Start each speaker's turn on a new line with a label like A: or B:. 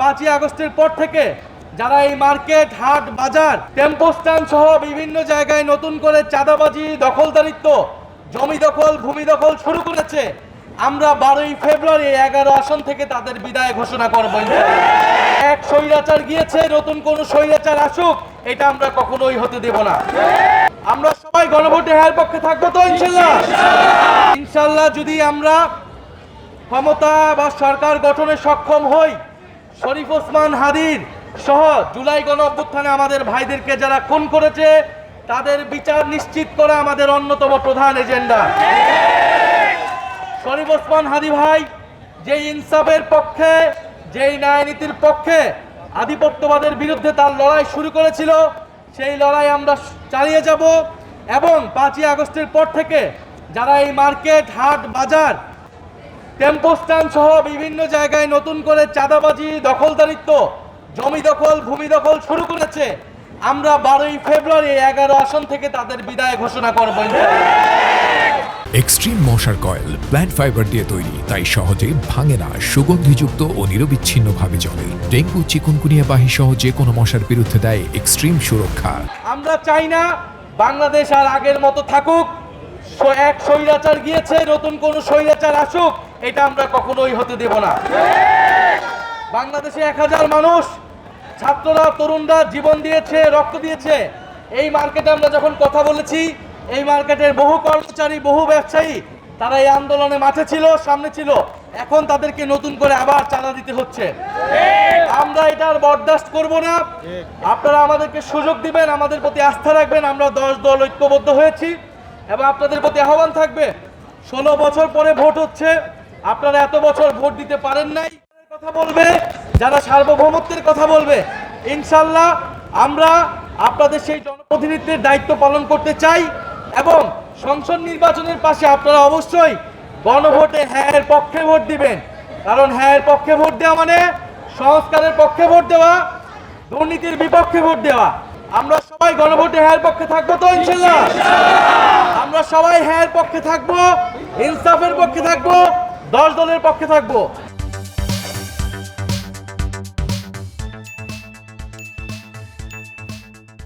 A: 5ই আগস্টের পর থেকে যারা এই মার্কেট, হাট, বাজার, টেম্পো স্ট্যান্ড সহ বিভিন্ন জায়গায় নতুন করে চাঁদাবাজি, দখলদারিত্ব, জমি দখল, ভূমি দখল শুরু করেছে, আমরা 12ই ফেব্রুয়ারি 11 আসন থেকে তাদের বিদায় ঘোষণা করব। এক স্বৈরাচার গিয়েছে, নতুন কোন স্বৈরাচার আসুক, এটা আমরা কখনোই হতে দেব না। আমরা সবাই গণভোটে হ্যাঁ পক্ষে থাকবো তো ইনশাল্লাহ। ইনশাল্লাহ যদি আমরা ক্ষমতা বা সরকার গঠনে সক্ষম হই, শরীফ ওসমান হাদির সহ জুলাই গণ অভ্যুত্থানে আমাদের ভাইদেরকে যারা খুন করেছে তাদের বিচার নিশ্চিত করা আমাদের অন্যতম প্রধান এজেন্ডা। শরীফ ওসমান হাদি ভাই যেই ইনসাফের পক্ষে, যেই ন্যায় নীতির পক্ষে, আধিপত্যবাদের বিরুদ্ধে তার লড়াই শুরু করেছিল, সেই লড়াই আমরা চালিয়ে যাব। এবং 5ই আগস্টের পর থেকে যারা এই মার্কেট, হাট, বাজার, টেম্পো স্ট্যান্ড সহ বিভিন্ন জায়গায় নতুন করে চাঁদাবাজি, দখলদারিত্ব, জমি দখল, ভূমি দখল শুরু করেছে, আমরা 12ই ফেব্রুয়ারি 11 আসন থেকে তাদের বিদায় ঘোষণা করব।
B: এক্সট্রিম মশার কয়েল প্ল্যান্ট ফাইবার দিয়ে তৈরি, তাই সহজে ভাঙে না, সুগন্ধিযুক্ত ও নিরবিচ্ছিন্নভাবে চলে। ডেঙ্গু, চিকুনগুনিয়া বাহি সহ যে কোনো মশার বিরুদ্ধে দেয় এক্সট্রিম সুরক্ষা।
A: আমরা চাই না বাংলাদেশ আর আগের মতো থাকুক। এক স্বৈরাচার গিয়েছে, নতুন কোন স্বৈরাচার আসুক, এটা আমরা কখনোই হতে দেব না। বাংলাদেশে 1000 মানুষ, ছাত্ররা, তরুণরা জীবন দিয়েছে, রক্ত দিয়েছে। এই মার্কেটে আমরা যখন কথা বলেছি, এই মার্কেটের বহু কর্মচারী, বহু ব্যবসায়ী তারা এই আন্দোলনে মাঠে ছিল, সামনে ছিল, এখন তাদেরকে নতুন করে আবার চাঁদা দিতে হচ্ছে। আমরা এটার বরদাস্ত করব না। আপনারা আমাদেরকে সুযোগ দিবেন, আমাদের প্রতি আস্থা রাখবেন। আমরা 10 দল ঐক্যবদ্ধ হয়েছি এবং আপনাদের প্রতি আহ্বান থাকবে, 16 বছর পরে ভোট হচ্ছে, আপনারা এত বছর ভোট দিতে পারেন নাই। কথা বলবে যারা সার্বভৌমত্বের কথা বলবে, ইনশাল্লাহ আমরা আপনাদের সেই জনপ্রতিনিধিত্বের দায়িত্ব পালন করতে চাই। এবং সংসদ নির্বাচনের পাশে আপনারা অবশ্যই গণভোটে হ্যাঁ এর পক্ষে ভোট দিবেন। কারণ হ্যাঁ এর পক্ষে ভোট দেওয়া মানে সংস্কারের পক্ষে ভোট দেওয়া, দুর্নীতির বিপক্ষে ভোট দেওয়া। আমরা সবাই গণভোটে হ্যাঁ এর পক্ষে থাকবো তো ইনশাল্লাহ। আমরা সবাই হ্যাঁ এর পক্ষে থাকবো, ইনসাফের পক্ষে থাকবো, 10 দলের পক্ষে থাকবো।